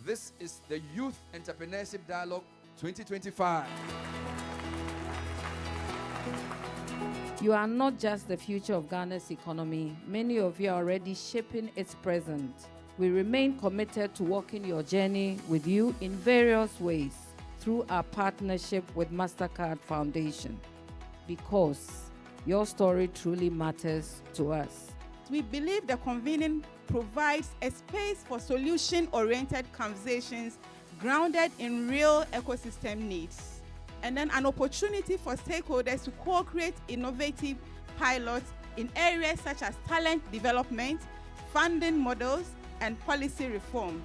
This is the Youth Entrepreneurship Dialogue 2025. You are not just the future of Ghana's economy. Many of you are already shaping its present. We remain committed to walking your journey with you in various ways through our partnership with Mastercard Foundation, because your story truly matters to us. We believe the convening provides a space for solution-oriented conversations grounded in real ecosystem needs, and then an opportunity for stakeholders to co-create innovative pilots in areas such as talent development, funding models, and policy reform.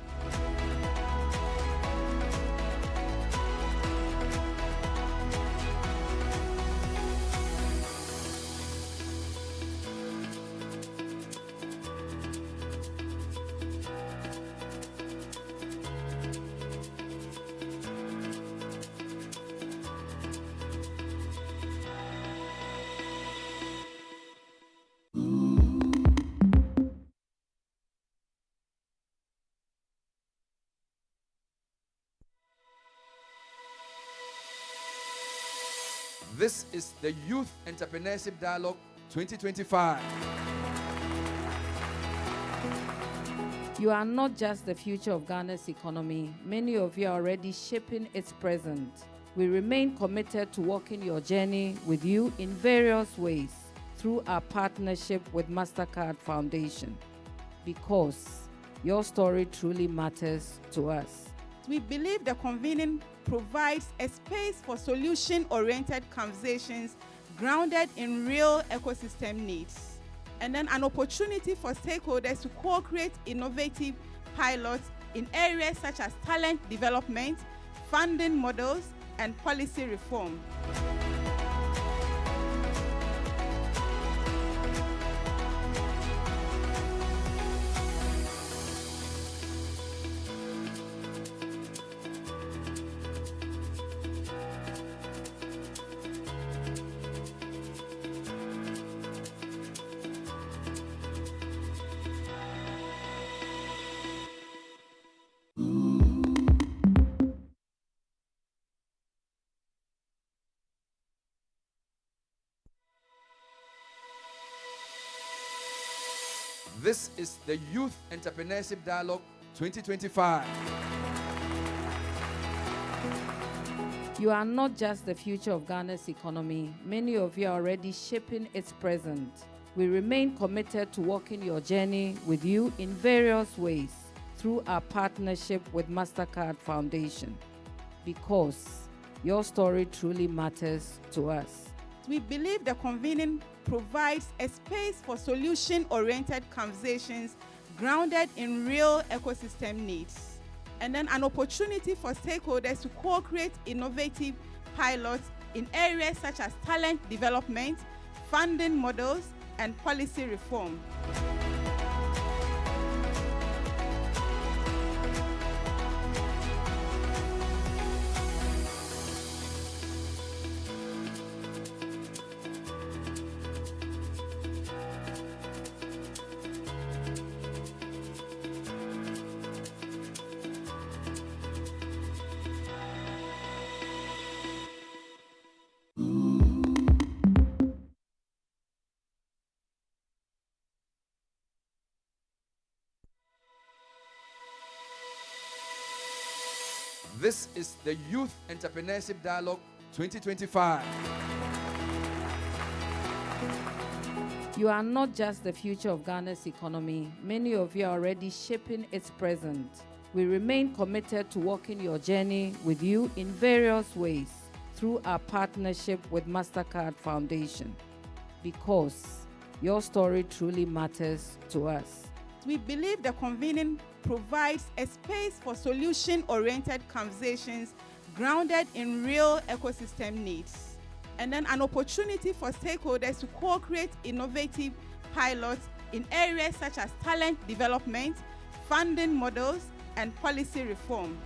This is the Youth Entrepreneurship Dialogue 2025. You are not just the future of Ghana's economy. Many of you are already shaping its present. We remain committed to walking your journey with you in various ways through our partnership with Mastercard Foundation, because your story truly matters to us. We believe the convening provides a space for solution-oriented conversations grounded in real ecosystem needs, and then an opportunity for stakeholders to co-create innovative pilots in areas such as talent development, funding models, and policy reform. This is the Youth Entrepreneurship Dialogue 2025. You are not just the future of Ghana's economy. Many of you are already shaping its present. We remain committed to walking your journey with you in various ways through our partnership with Mastercard Foundation, because your story truly matters to us. We believe the convening provides a space for solution-oriented conversations grounded in real ecosystem needs, and then an opportunity for stakeholders to co-create innovative pilots in areas such as talent development, funding models, and policy reform. This is the Youth Entrepreneurship Dialogue 2025. You are not just the future of Ghana's economy. Many of you are already shaping its present. We remain committed to walking your journey with you in various ways through our partnership with Mastercard Foundation, because your story truly matters to us. We believe the convening provides a space for solution-oriented conversations grounded in real ecosystem needs, and then an opportunity for stakeholders to co-create innovative pilots in areas such as talent development, funding models, and policy reform.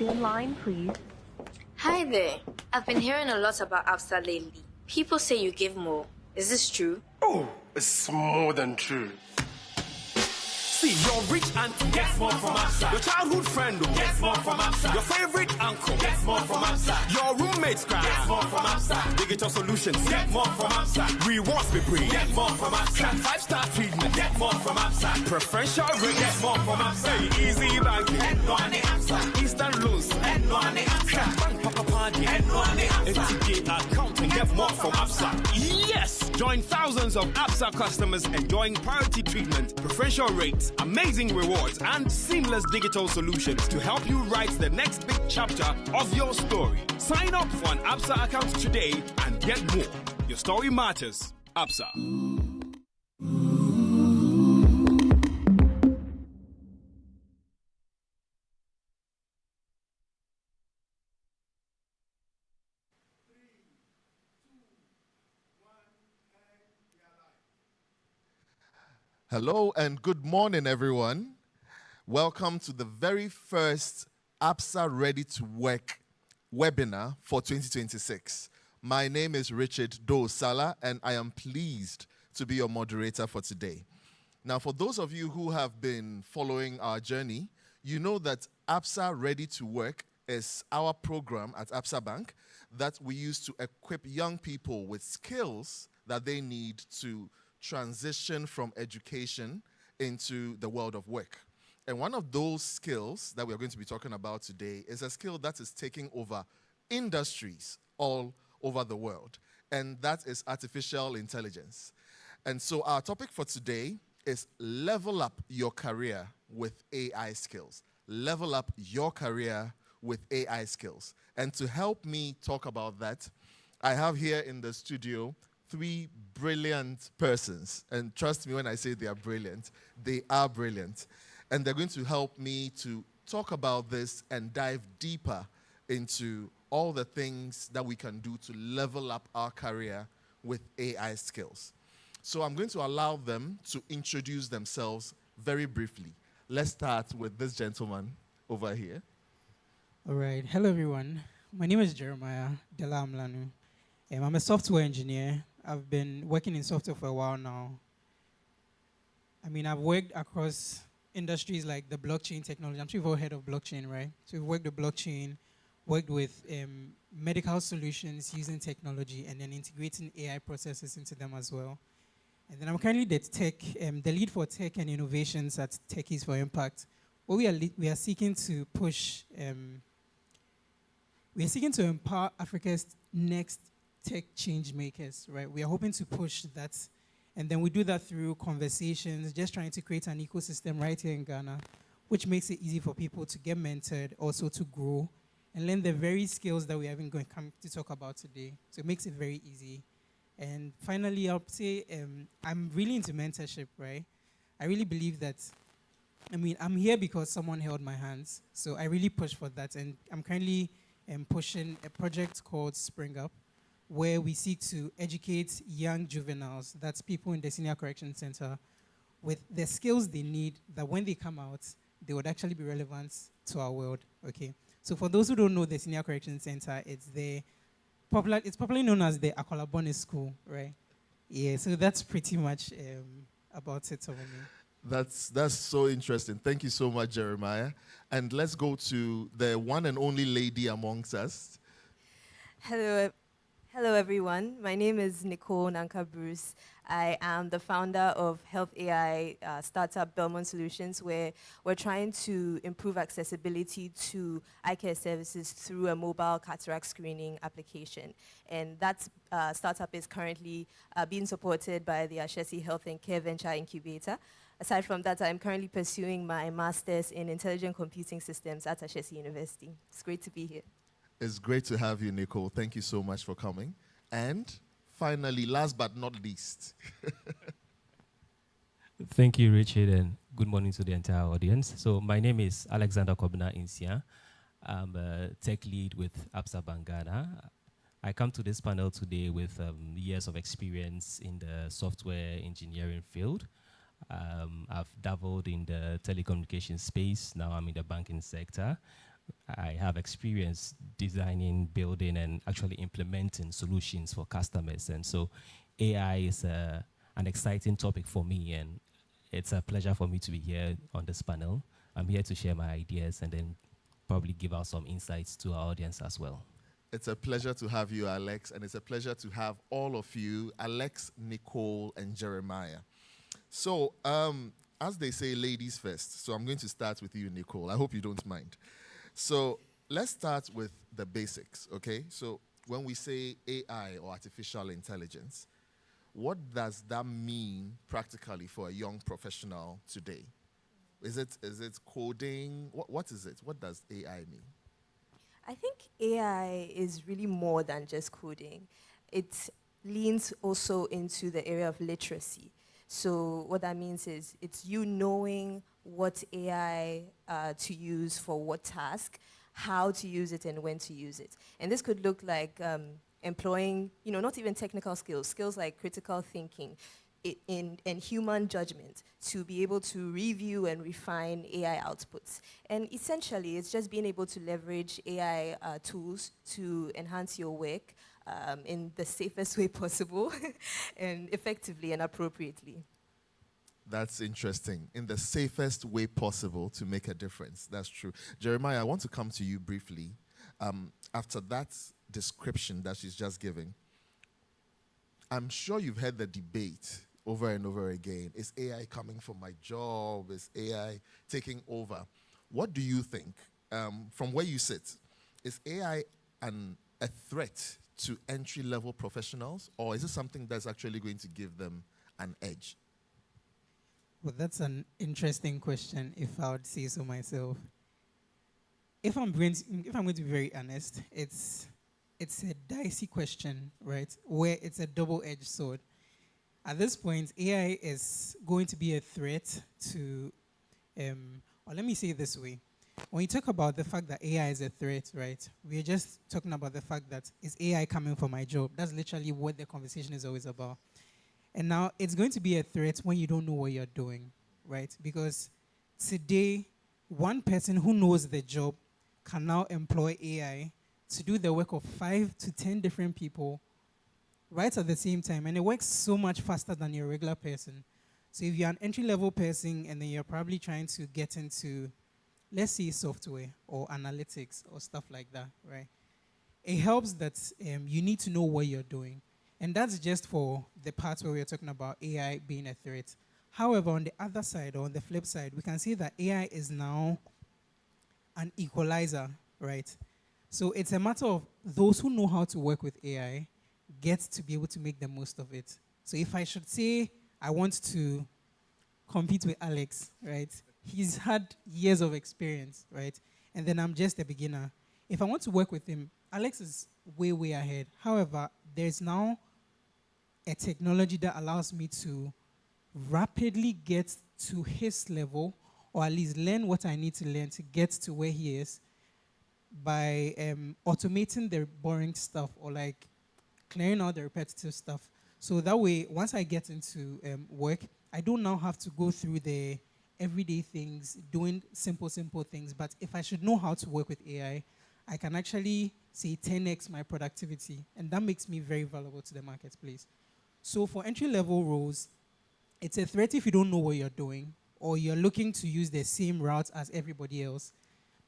Stay in line, please. Hi there. I've been hearing a lot about Absa lately. People say you give more. Is this true? Oh, it's more than true. See, your rich auntie gets more from Absa. Your childhood friend gets more from Absa. Your favorite uncle gets more from Absa. Your roommates gets more from Absa. Digital solutions get more from Absa. Rewards be free. Get more from Absa. 5-star treatment get more from Absa. Preferential rate get more from Absa. Easy banking and no any Absa. Instant loans and no any Absa. Bank papa party and no any Absa. FTK account and get more from Absa. Yes! Join thousands of Absa customers enjoying priority treatment, preferential rates, amazing rewards, and seamless digital solutions to help you write the next big chapter of your story. Sign up for an Absa account today and get more. Your story matters. Absa. Hello and good morning, everyone. Welcome to the very first Absa Ready to Work webinar for 2026. My name is Richard Dosala, and I am pleased to be your moderator for today. Now, for those of you who have been following our journey, you know that Absa Ready to Work is our program at Absa Bank that we use to equip young people with skills that they need to transition from education into the world of work. And one of those skills that we're going to be talking about today is a skill that is taking over industries all over the world, and that is artificial intelligence. And so our topic for today is level up your career with AI skills. Level up your career with AI skills. And to help me talk about that, I have here in the studio 3 brilliant persons. And trust me when I say they are brilliant, they are brilliant. And they're going to help me to talk about this and dive deeper into all the things that we can do to level up our career with AI skills. So I'm going to allow them to introduce themselves very briefly. Let's start with this gentleman over here. All right. Hello, everyone. My name is Jeremiah Delamlanu. I'm a software engineer. I've been working in software for a while now. I mean, I've worked across industries like the blockchain technology. I'm sure you've all heard of blockchain, right? So we've worked with blockchain, worked with medical solutions using technology, and then integrating AI processes into them as well. And then I'm currently the lead for tech and innovations at Techies for Impact. What we are seeking to push, we are seeking to empower Africa's next tech change makers, right? We are hoping to push that, and then we do that through conversations, just trying to create an ecosystem right here in Ghana, which makes it easy for people to get mentored, also to grow, and learn the very skills that we haven't going to come to talk about today. So it makes it very easy. And finally, I'll say I'm really into mentorship, right? I really believe that, I'm here because someone held my hands, so I really push for that, and I'm currently pushing a project called Spring Up, where we seek to educate young juveniles, that's people in the Senior Correction Center, with the skills they need that when they come out, they would actually be relevant to our world, okay? So for those who don't know the Senior Correction Center, it's popularly known as the Akolabone School, right? Yeah, so that's pretty much about it over me. That's so interesting. Thank you so much, Jeremiah. And let's go to the one and only lady amongst us. Hello, everyone. My name is Nicole Nanka Bruce. I am the founder of Health AI startup Belmont Solutions, where we're trying to improve accessibility to eye care services through a mobile cataract screening application. And that startup is currently being supported by the Ashesi Health and Care Venture Incubator. Aside from that, I'm currently pursuing my master's in intelligent computing systems at Ashesi University. It's great to be here. It's great to have you, Nicole. Thank you so much for coming. And finally, last but not least. Thank you, Richard, and good morning to the entire audience. So my name is Alexander Kobina Insia. I'm a tech lead with Absa Bank Ghana. I come to this panel today with years of experience in the software engineering field. I've dabbled in the telecommunications space. Now I'm in the banking sector. I have experience designing, building, and actually implementing solutions for customers. And so AI is an exciting topic for me, and it's a pleasure for me to be here on this panel. I'm here to share my ideas and then probably give out some insights to our audience as well. It's a pleasure to have you, Alex, and it's a pleasure to have all of you, Alex, Nicole, and Jeremiah. So, as they say, ladies first. So I'm going to start with you, Nicole. I hope you don't mind. So let's start with the basics, okay? So when we say AI or artificial intelligence, what does that mean practically for a young professional today? Is it coding? What is it? What does AI mean? I think AI is really more than just coding. It leans also into the area of literacy. So what that means is it's you knowing what AI to use for what task, how to use it, and when to use it. And this could look like employing, not even technical skills, skills like critical thinking and human judgment to be able to review and refine AI outputs. And essentially, it's just being able to leverage AI tools to enhance your work in the safest way possible and effectively and appropriately. That's interesting. In the safest way possible to make a difference. That's true. Jeremiah, I want to come to you briefly. After that description that she's just giving, I'm sure you've heard the debate over and over again. Is AI coming for my job? Is AI taking over? What do you think, from where you sit? Is AI a threat to entry-level professionals, or is it something that's actually going to give them an edge? Well, that's an interesting question, if I would say so myself. If I'm going to be very honest, it's a dicey question, right? Where it's a double-edged sword. At this point, AI is going to be a threat to, or let me say it this way. When you talk about the fact that AI is a threat, right, we're just talking about the fact that is AI coming for my job? That's literally what the conversation is always about. And now it's going to be a threat when you don't know what you're doing, right? Because today, one person who knows the job can now employ AI to do the work of 5 to 10 different people right at the same time. And it works so much faster than your regular person. So if you're an entry-level person and then you're probably trying to get into, let's say, software or analytics or stuff like that, right? It helps that you need to know what you're doing. And that's just for the parts where we're talking about AI being a threat. However, on the other side, or on the flip side, we can see that AI is now an equalizer, right? So it's a matter of those who know how to work with AI get to be able to make the most of it. So if I should say I want to compete with Alex, right? He's had years of experience, right? And then I'm just a beginner. If I want to work with him, Alex is way, way ahead. However, there's now a technology that allows me to rapidly get to his level, or at least learn what I need to learn to get to where he is by automating the boring stuff, or like clearing out the repetitive stuff. So that way, once I get into work, I don't now have to go through the everyday things, doing simple things. But if I should know how to work with AI, I can actually, say, 10x my productivity. And that makes me very valuable to the marketplace. So for entry-level roles, it's a threat if you don't know what you're doing, or you're looking to use the same route as everybody else.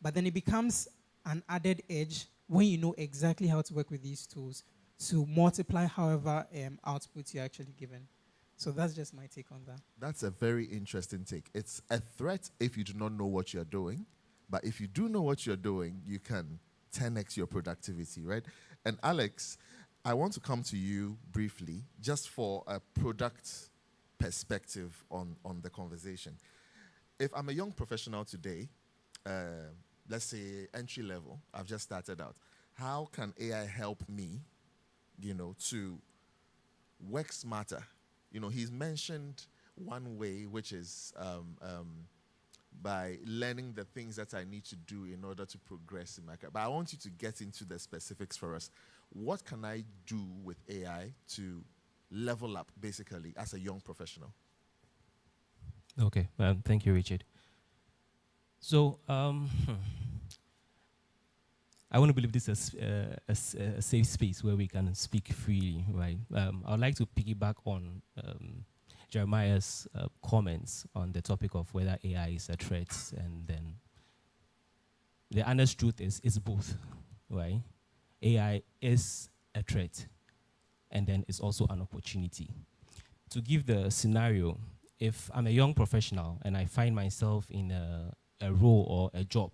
But then it becomes an added edge when you know exactly how to work with these tools to multiply however output you're actually given. So that's just my take on that. That's a very interesting take. It's a threat if you do not know what you're doing, but if you do know what you're doing, you can 10x your productivity, right? And Alex, I want to come to you briefly, just for a product perspective on the conversation. If I'm a young professional today, let's say entry level, I've just started out, how can AI help me, to work smarter? He's mentioned one way, which is by learning the things that I need to do in order to progress in my career. But I want you to get into the specifics for us. What can I do with AI to level up, basically, as a young professional? Okay, thank you, Richard. So I want to believe this is a safe space where we can speak freely, right? I would like to piggyback on Jeremiah's comments on the topic of whether AI is a threat, and then the honest truth is it's both, right? AI is a threat, and then it's also an opportunity. To give the scenario, if I'm a young professional and I find myself in a role or a job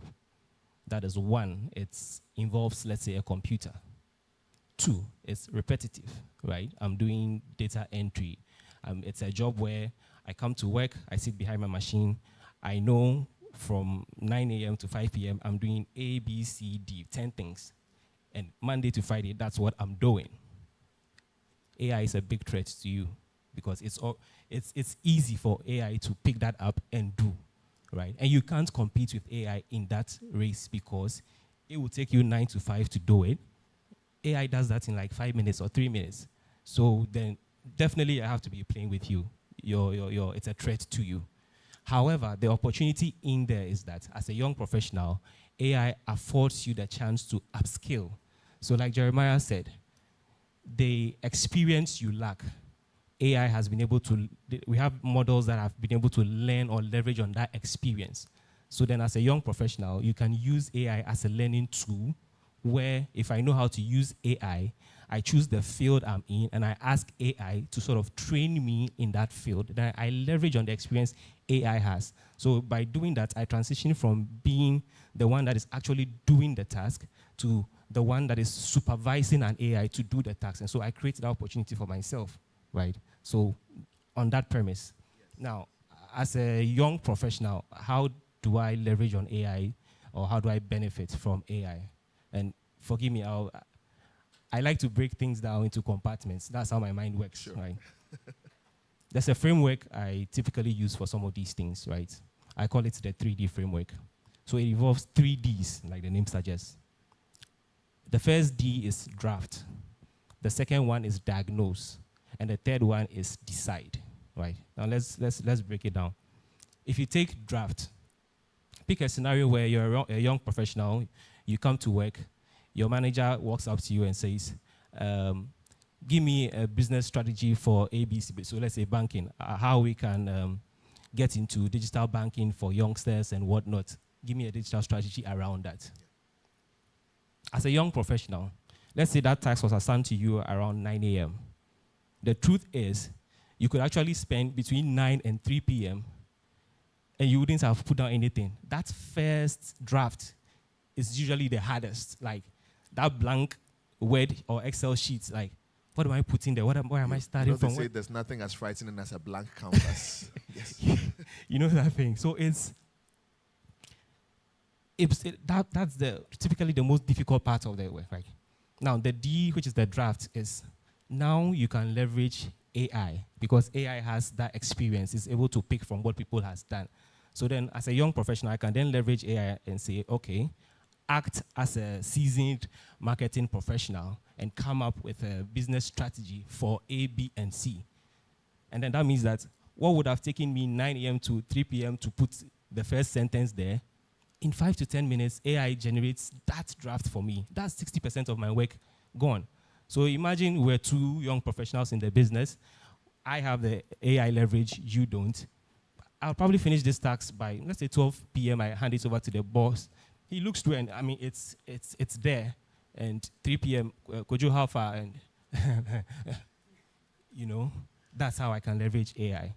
that is, one, it involves, let's say, a computer. Two, it's repetitive, right? I'm doing data entry. It's a job where I come to work, I sit behind my machine, I know from 9 a.m. to 5 p.m. I'm doing A, B, C, D, 10 things. And Monday to Friday, that's what I'm doing. AI is a big threat to you because it's easy for AI to pick that up and do, right? And you can't compete with AI in that race because it will take you 9 to 5 to do it. AI does that in like 5 minutes or 3 minutes. So then definitely I have to be playing with you. It's a threat to you. However, the opportunity in there is that as a young professional, AI affords you the chance to upskill. So like Jeremiah said, the experience you lack, AI has been able to, we have models that have been able to learn or leverage on that experience. So then as a young professional, you can use AI as a learning tool where if I know how to use AI, I choose the field I'm in and I ask AI to sort of train me in that field. Then I leverage on the experience AI has. So by doing that, I transition from being the one that is actually doing the task to the one that is supervising an AI to do the task. And so I create that opportunity for myself, right? So on that premise. Now, as a young professional, how do I leverage on AI, or how do I benefit from AI? And forgive me, I like to break things down into compartments. That's how my mind works, sure. Right? There's a framework I typically use for some of these things, right? I call it the 3D framework. So it involves 3 Ds, like the name suggests. The first D is draft. The second one is diagnose. And the third one is decide, right? Now let's break it down. If you take draft, pick a scenario where you're a young professional, you come to work, your manager walks up to you and says, give me a business strategy for ABC. So let's say banking, how we can get into digital banking for youngsters and whatnot. Give me a digital strategy around that. As a young professional, let's say that task was assigned to you around 9 a.m. The truth is, you could actually spend between 9 and 3 p.m. and you wouldn't have put down anything. That first draft is usually the hardest. Like that blank Word or Excel sheet, like, what am I putting there? Where am I starting from? They say there's nothing as frightening as a blank canvas. Yes. You know that thing. So that's typically the most difficult part of the work, right? Now the D, which is the draft, is now you can leverage AI because AI has that experience. It's able to pick from what people has done. So then as a young professional, I can then leverage AI and say, okay, act as a seasoned marketing professional and come up with a business strategy for A, B, and C. And then that means that what would have taken me 9 a.m. to 3 p.m. to put the first sentence there, in 5 to 10 minutes, AI generates that draft for me. That's 60% of my work gone. So imagine we're 2 young professionals in the business. I have the AI leverage, you don't. I'll probably finish this task by, let's say, 12 p.m. I hand it over to the boss. He looks through and, I mean, it's there. And 3 p.m., could you how far? And, you know, that's how I can leverage AI.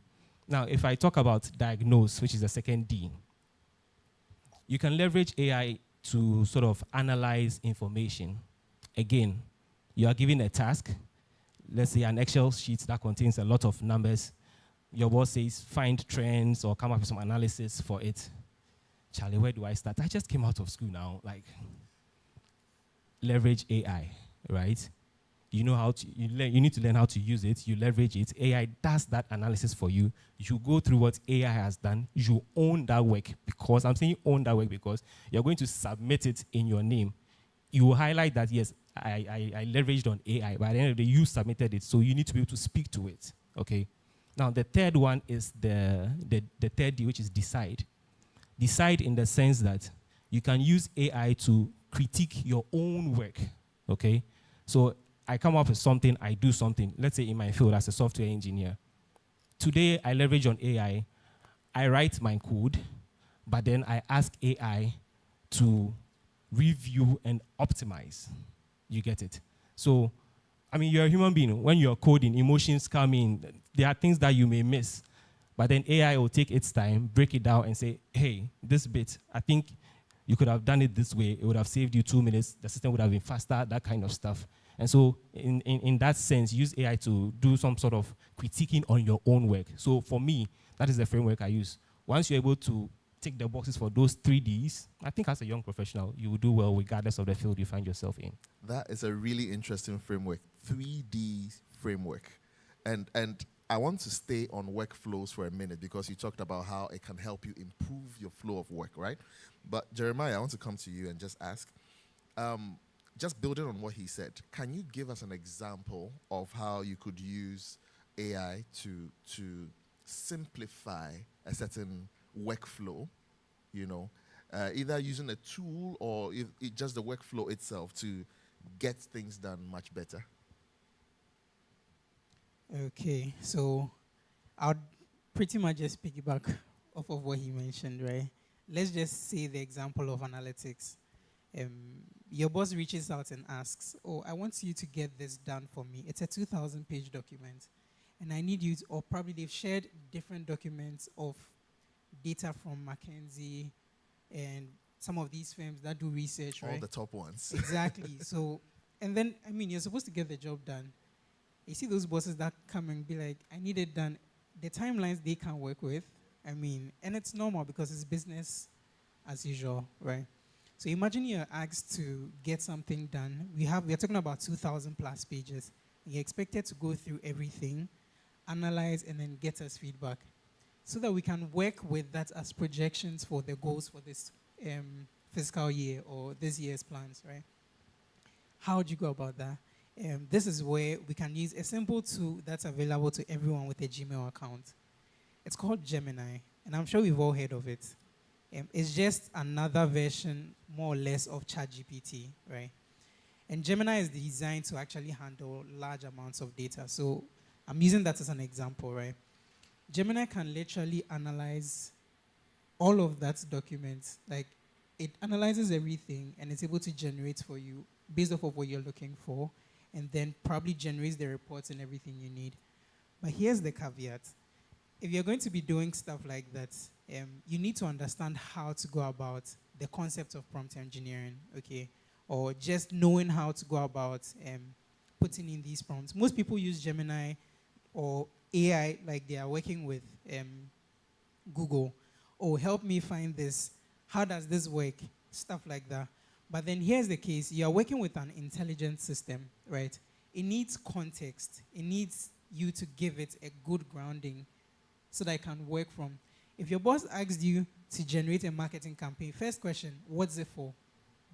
Now, if I talk about diagnose, which is the second D, you can leverage AI to sort of analyze information. Again, you are given a task, let's say an Excel sheet that contains a lot of numbers. Your boss says, find trends or come up with some analysis for it. Charlie, where do I start? I just came out of school now. Like, leverage AI, right? You know how to, you need to learn how to use it. You leverage it. AI does that analysis for you. You go through what AI has done. You own that work because, I'm saying own that work because you're going to submit it in your name. You will highlight that, yes, I leveraged on AI, but at the end of the day, you submitted it, so you need to be able to speak to it, okay? Now, the third one is the third D, which is decide. Decide in the sense that you can use AI to critique your own work, okay? So I come up with something, I do something, let's say in my field as a software engineer. Today, I leverage on AI. I write my code, but then I ask AI to review and optimize. You get it? So, I mean, you're a human being. When you're coding, emotions come in. There are things that you may miss. But then AI will take its time, break it down, and say, hey, this bit, I think you could have done it this way. It would have saved you 2 minutes. The system would have been faster, that kind of stuff. And so in that sense, use AI to do some sort of critiquing on your own work. So for me, that is the framework I use. Once you're able to tick the boxes for those 3Ds, I think as a young professional, you will do well regardless of the field you find yourself in. That is a really interesting framework, 3D framework. And I want to stay on workflows for a minute because you talked about how it can help you improve your flow of work, right? But Jeremiah, I want to come to you and just ask, just building on what he said, can you give us an example of how you could use AI to simplify a certain workflow, either using a tool or just the workflow itself to get things done much better? Okay, so I'll pretty much just piggyback off of what he mentioned, right? Let's just say the example of analytics. Your boss reaches out and asks, oh, I want you to get this done for me. It's a 2,000-page document. And I need you to, or probably they've shared different documents of data from McKinsey and some of these firms that do research, right? All the top ones. Exactly. So, and then, I mean, you're supposed to get the job done. You see those bosses that come and be like, I need it done. The timelines they can't work with, I mean, and it's normal because it's business as usual, right? So imagine you're asked to get something done. We're talking about 2,000 plus pages. You're expected to go through everything, analyze, and then get us feedback so that we can work with that as projections for the goals for this fiscal year or this year's plans, right? How would you go about that? This is where we can use a simple tool that's available to everyone with a Gmail account. It's called Gemini, and I'm sure we've all heard of it. It's just another version, more or less, of ChatGPT, right? And Gemini is designed to actually handle large amounts of data. So I'm using that as an example, right? Gemini can literally analyze all of that document. Like, it analyzes everything, and it's able to generate for you based off of what you're looking for, and then probably generates the reports and everything you need. But here's the caveat. If you're going to be doing stuff like that, you need to understand how to go about the concept of prompt engineering, okay? Or just knowing how to go about putting in these prompts. Most people use Gemini or AI like they are working with Google. Oh, help me find this. How does this work? Stuff like that. But then here's the case. You're working with an intelligent system, right? It needs context. It needs you to give it a good grounding so that it can work from. If your boss asks you to generate a marketing campaign, first question, what's it for?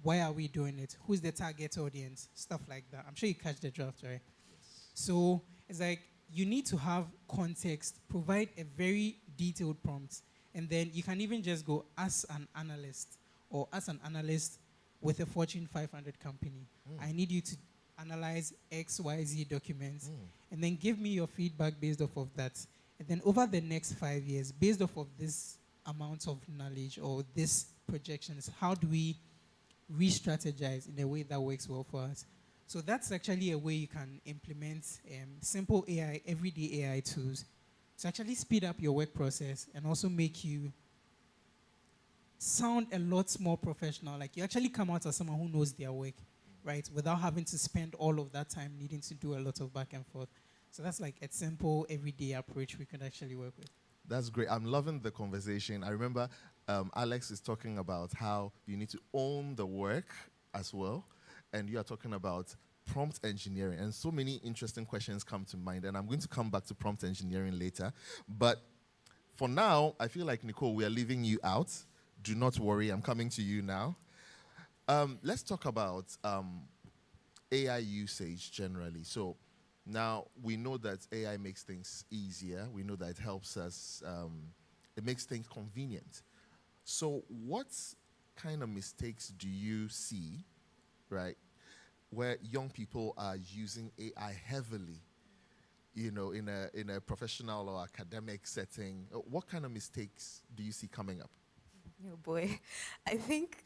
Why are we doing it? Who's the target audience? Stuff like that. I'm sure you catch the draft, right? Yes. So it's like you need to have context, provide a very detailed prompt, and then you can even just go as an analyst or as an analyst with a Fortune 500 company. I need you to analyze XYZ documents and then give me your feedback based off of that. And then over the next 5 years, based off of this amount of knowledge or this projections, how do we re-strategize in a way that works well for us? So that's actually a way you can implement simple AI, everyday AI tools to actually speed up your work process and also make you sound a lot more professional. Like you actually come out as someone who knows their work, right? Without having to spend all of that time needing to do a lot of back and forth. So that's like a simple everyday approach we can actually work with. That's great. I'm loving the conversation. I remember Alex is talking about how you need to own the work as well. And you are talking about prompt engineering. And so many interesting questions come to mind. And I'm going to come back to prompt engineering later. But for now, I feel like, Nicole, we are leaving you out. Do not worry. I'm coming to you now. Let's talk about AI usage generally. So now we know that AI makes things easier. We know that it helps us. It makes things convenient. So what kind of mistakes do you see, right, where young people are using AI heavily, you know, in a professional or academic setting? What kind of mistakes do you see coming up? Oh boy, I think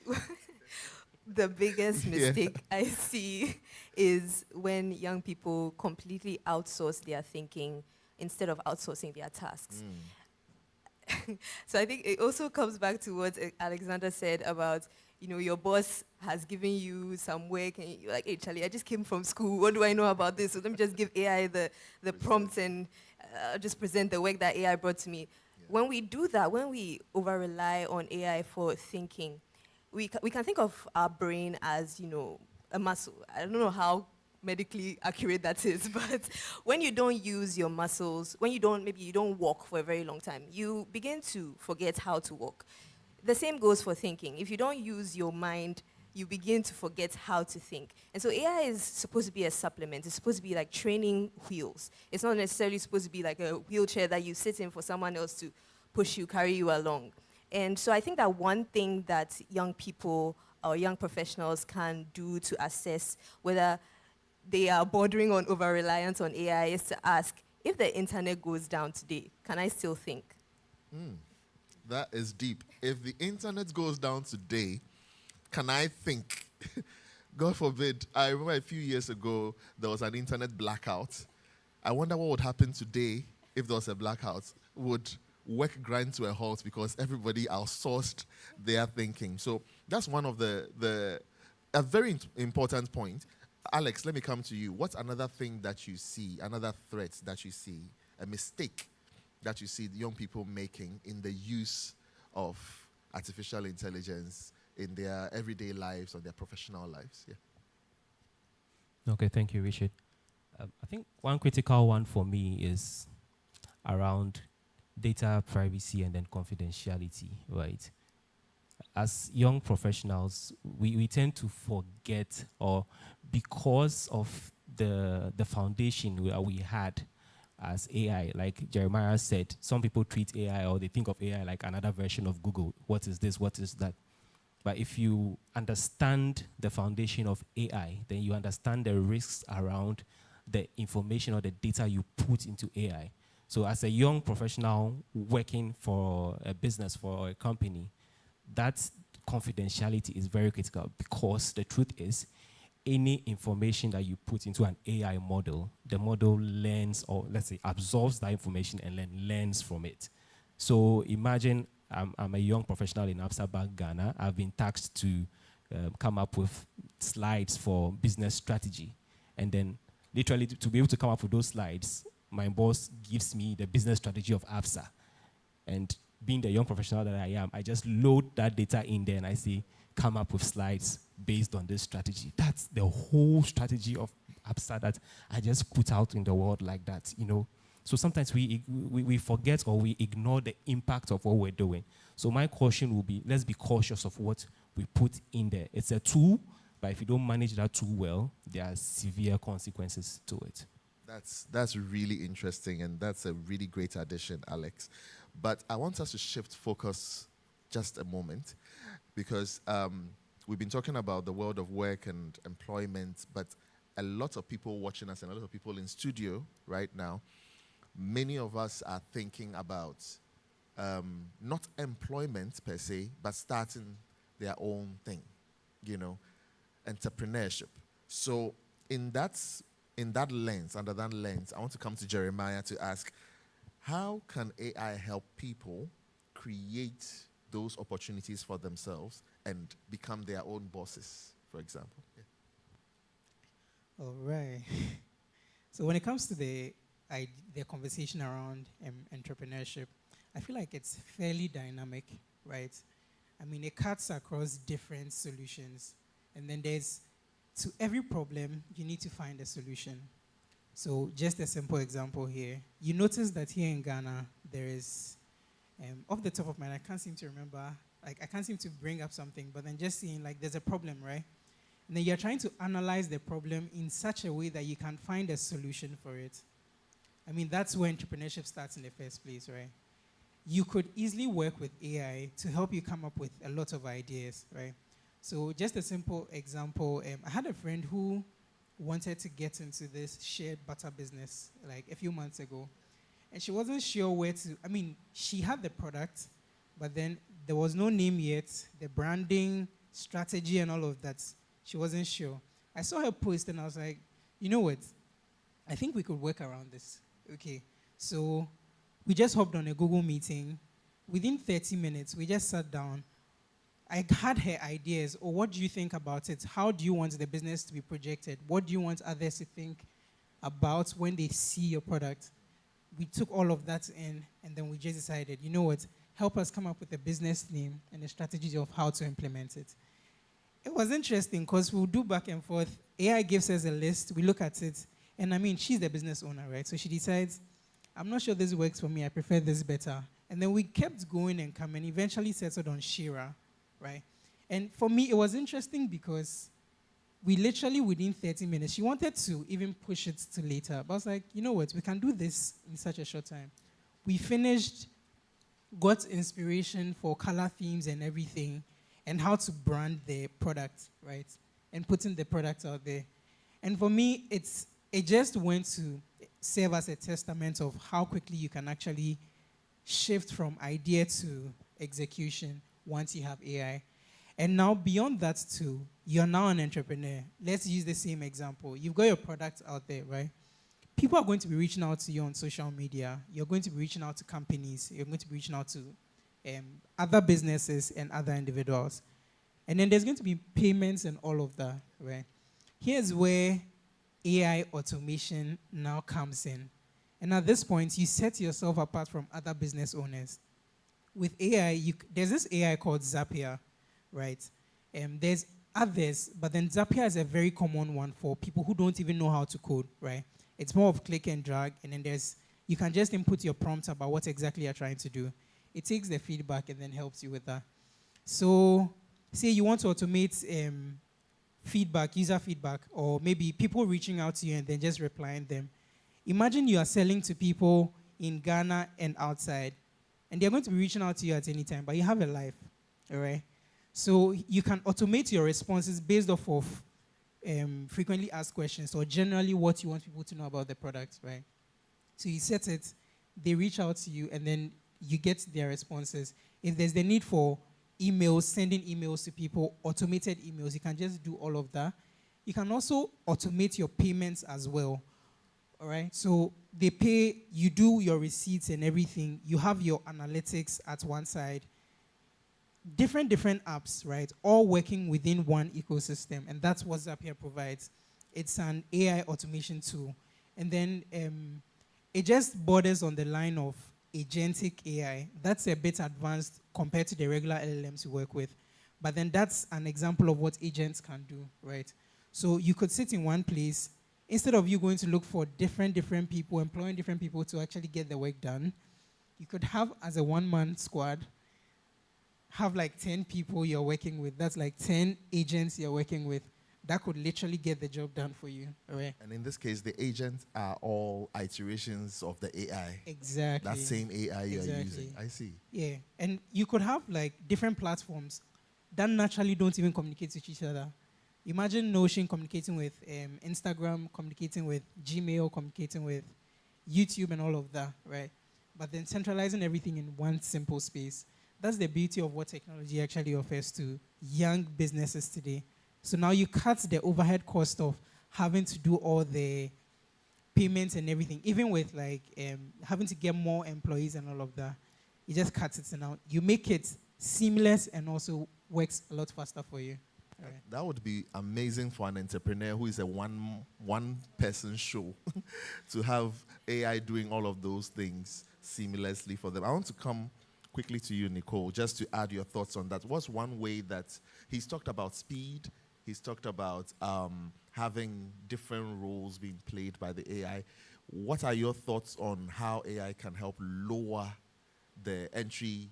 the biggest mistake I see is when young people completely outsource their thinking instead of outsourcing their tasks. So I think it also comes back to what Alexander said about, you know, your boss has given you some work and you're like, hey, Charlie, I just came from school. What do I know about this? So let me just give AI the prompts and just present the work that AI brought to me. Yeah. When we do that, when we over-rely on AI for thinking, we can think of our brain as, you know, a muscle. I don't know how medically accurate that is, but when you don't use your muscles, maybe you don't walk for a very long time, you begin to forget how to walk. The same goes for thinking. If you don't use your mind, you begin to forget how to think. And so AI is supposed to be a supplement. It's supposed to be like training wheels. It's not necessarily supposed to be like a wheelchair that you sit in for someone else to push you, carry you along. And so I think that one thing that young people or young professionals can do to assess whether they are bordering on over-reliance on AI is to ask, if the internet goes down today, can I still think? That is deep. If the internet goes down today, can I think? God forbid. I remember a few years ago, there was an internet blackout. I wonder what would happen today if there was a blackout. Would work grind to a halt because everybody outsourced their thinking? So that's one of a very important point. Alex, let me come to you. What's another thing that you see, another threat that you see, a mistake that you see the young people making in the use of artificial intelligence in their everyday lives or their professional lives? Yeah. Okay, thank you, Richard. I think one critical one for me is around data privacy and then confidentiality, right? As young professionals, we tend to forget, or because of the foundation we had as AI, like Jeremiah said, some people treat AI or they think of AI like another version of Google. What is this? What is that? But if you understand the foundation of AI, then you understand the risks around the information or the data you put into AI. So as a young professional working for a business, for a company, that confidentiality is very critical, because the truth is, any information that you put into an AI model, the model learns, or let's say absorbs that information and then learns from it. So imagine I'm a young professional in Absa Bank, Ghana. I've been tasked to come up with slides for business strategy. And then literally to be able to come up with those slides, my boss gives me the business strategy of Absa. And being the young professional that I am, I just load that data in there and I say, come up with slides based on this strategy. That's the whole strategy of Absa that I just put out in the world like that, you know. So sometimes we forget or we ignore the impact of what we're doing. So my caution will be, let's be cautious of what we put in there. It's a tool, but if you don't manage that tool well, there are severe consequences to it. That's really interesting, and that's a really great addition, Alex. But I want us to shift focus just a moment, because we've been talking about the world of work and employment, but a lot of people watching us and a lot of people in studio right now, many of us are thinking about not employment per se, but starting their own thing, you know, entrepreneurship. So in that lens, under that lens, I want to come to Jeremiah to ask, how can AI help people create those opportunities for themselves and become their own bosses, for example? Yeah. All right. So when it comes to the conversation around entrepreneurship, I feel like it's fairly dynamic, right? I mean, it cuts across different solutions. And then to every problem, you need to find a solution. So just a simple example here. You notice that here in Ghana, there is, off the top of my head, I can't seem to remember, like I can't seem to bring up something, but then just seeing like there's a problem, right? And then you're trying to analyze the problem in such a way that you can find a solution for it. I mean, that's where entrepreneurship starts in the first place, right? you could easily work with AI to help you come up with a lot of ideas, right? So just a simple example, I had a friend who wanted to get into this shared butter business like a few months ago. And she wasn't sure where to, I mean, she had the product, but then there was no name yet, the branding, strategy, and all of that. She wasn't sure. I saw her post and I was like, you know what? I think we could work around this. Okay. So we just hopped on a Google meeting. Within 30 minutes, we just sat down. I had her ideas. Or what do you think about it? How do you want the business to be projected? What do you want others to think about when they see your product? We took all of that in, and then we just decided, you know what? Help us come up with a business name and a strategy of how to implement it. It was interesting because we'll do back and forth. AI gives us a list. We look at it. And I mean, she's the business owner, right? So she decides, I'm not sure this works for me. I prefer this better. And then we kept going and coming, eventually settled on Shira, right? And for me, it was interesting because we literally, within 30 minutes, she wanted to even push it to later. But I was like, you know what? We can do this in such a short time. We finished, got inspiration for color themes and everything, and how to brand the product, right? And putting the product out there. And for me, it just went to serve as a testament of how quickly you can actually shift from idea to execution once you have AI. And now beyond that too, you're now an entrepreneur. Let's use the same example. You've got your product out there, right? People are going to be reaching out to you on social media. You're going to be reaching out to companies. You're going to be reaching out to other businesses and other individuals. And then there's going to be payments and all of that, right? Here's where AI automation now comes in. And at this point, you set yourself apart from other business owners. With AI, there's this AI called Zapier, right? There's others, but then Zapier is a very common one for people who don't even know how to code, right? It's more of click and drag, and then you can just input your prompt about what exactly you're trying to do. It takes the feedback and then helps you with that. So say you want to automate feedback, user feedback, or maybe people reaching out to you and then just replying them. Imagine you are selling to people in Ghana and outside, and they're going to be reaching out to you at any time, but you have a life, all right? So you can automate your responses based off of frequently asked questions or generally what you want people to know about the product, right? So you set it, they reach out to you, and then you get their responses. If there's the need for emails, sending emails to people, automated emails, you can just do all of that. You can also automate your payments as well, all right? So they pay, you do your receipts and everything. You have your analytics at one side. Different apps, right, all working within one ecosystem, and that's what Zapier provides. It's an AI automation tool. And then it just borders on the line of agentic AI. That's a bit advanced compared to the regular LLMs we work with. But then that's an example of what agents can do, right? So you could sit in one place, instead of you going to look for different people, employing different people to actually get the work done, you could have as a one-man squad, have like 10 people you're working with. That's like 10 agents you're working with. That could literally get the job done for you, all right? And in this case, the agents are all iterations of the AI. Exactly. That same AI you're using. I see. Yeah, and you could have like different platforms that naturally don't even communicate with each other. Imagine Notion communicating with Instagram, communicating with Gmail, communicating with YouTube and all of that, right? But then centralizing everything in one simple space. That's the beauty of what technology actually offers to young businesses today. So now you cut the overhead cost of having to do all the payments and everything, even with like having to get more employees and all of that. You just cut it now. You make it seamless and also works a lot faster for you. All right. That would be amazing for an entrepreneur who is a one-person show to have AI doing all of those things seamlessly for them. I want to come quickly to you, Nicole, just to add your thoughts on that. What's one way that he's talked about speed, he's talked about having different roles being played by the AI. What are your thoughts on how AI can help lower the entry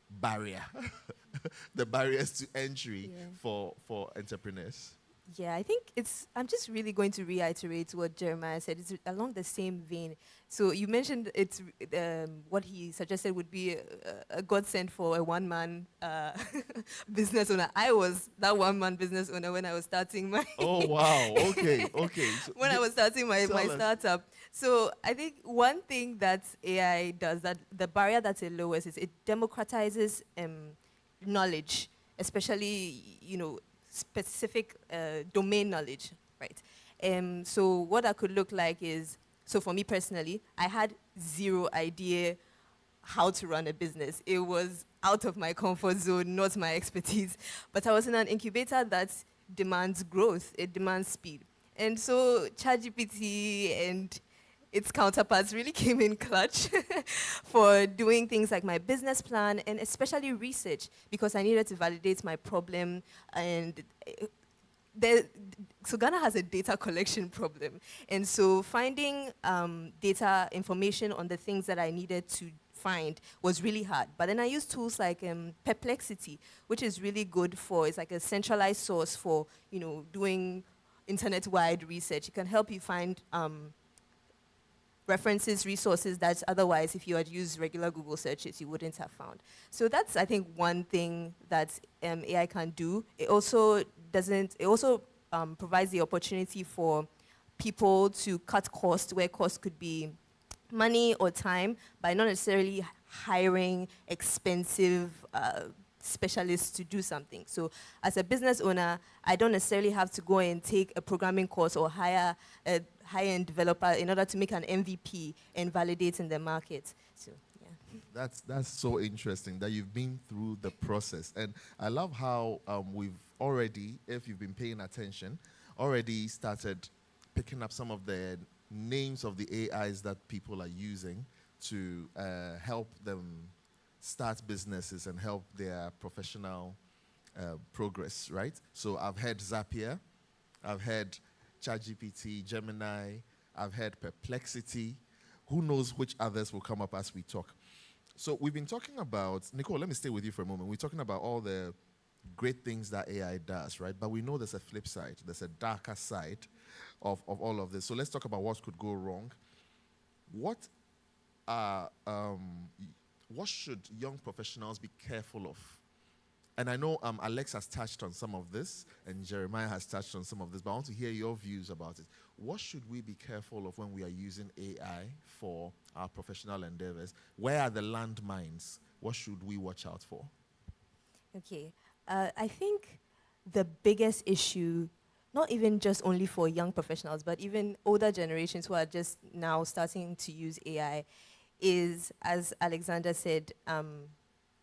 barrier, the barriers to entry for entrepreneurs? Yeah, I think I'm just really going to reiterate what Jeremiah said. It's along the same vein. So you mentioned what he suggested would be a godsend for a one-man business owner. I was that one-man business owner when I was starting my... Oh, wow. Okay, okay. So when I was starting my tell us. startup. So I think one thing that AI does, that the barrier that's it lowers, is it democratizes knowledge, especially, specific domain knowledge, right? So what that could look like is, so for me personally, I had zero idea how to run a business. It was out of my comfort zone, not my expertise. But I was in an incubator that demands growth, it demands speed. And so ChatGPT and its counterparts really came in clutch for doing things like my business plan and especially research, because I needed to validate my problem. And so Ghana has a data collection problem. And so finding data information on the things that I needed to find was really hard. But then I used tools like Perplexity, which is really good for, it's like a centralized source for, doing internet-wide research. It can help you find references, resources that otherwise, if you had used regular Google searches, you wouldn't have found. So that's, I think, one thing that AI can do. It also provides the opportunity for people to cut costs where costs could be money or time by not necessarily hiring expensive specialists to do something. So as a business owner, I don't necessarily have to go and take a programming course or hire a high-end developer in order to make an MVP and validate in the market. So, yeah. That's so interesting that you've been through the process. And I love how we've already, if you've been paying attention, already started picking up some of the names of the AIs that people are using to help them start businesses and help their professional progress, right? So I've heard Zapier, I've heard ChatGPT, Gemini, I've heard Perplexity. Who knows which others will come up as we talk. So we've been talking about, Nicole, let me stay with you for a moment. We're talking about all the great things that AI does, right? But we know there's a flip side. There's a darker side of all of this. So let's talk about what could go wrong. What should young professionals be careful of? And I know Alex has touched on some of this, and Jeremiah has touched on some of this, but I want to hear your views about it. What should we be careful of when we are using AI for our professional endeavors? Where are the landmines? What should we watch out for? Okay. I think the biggest issue, not even just only for young professionals, but even older generations who are just now starting to use AI, is, as Alexander said,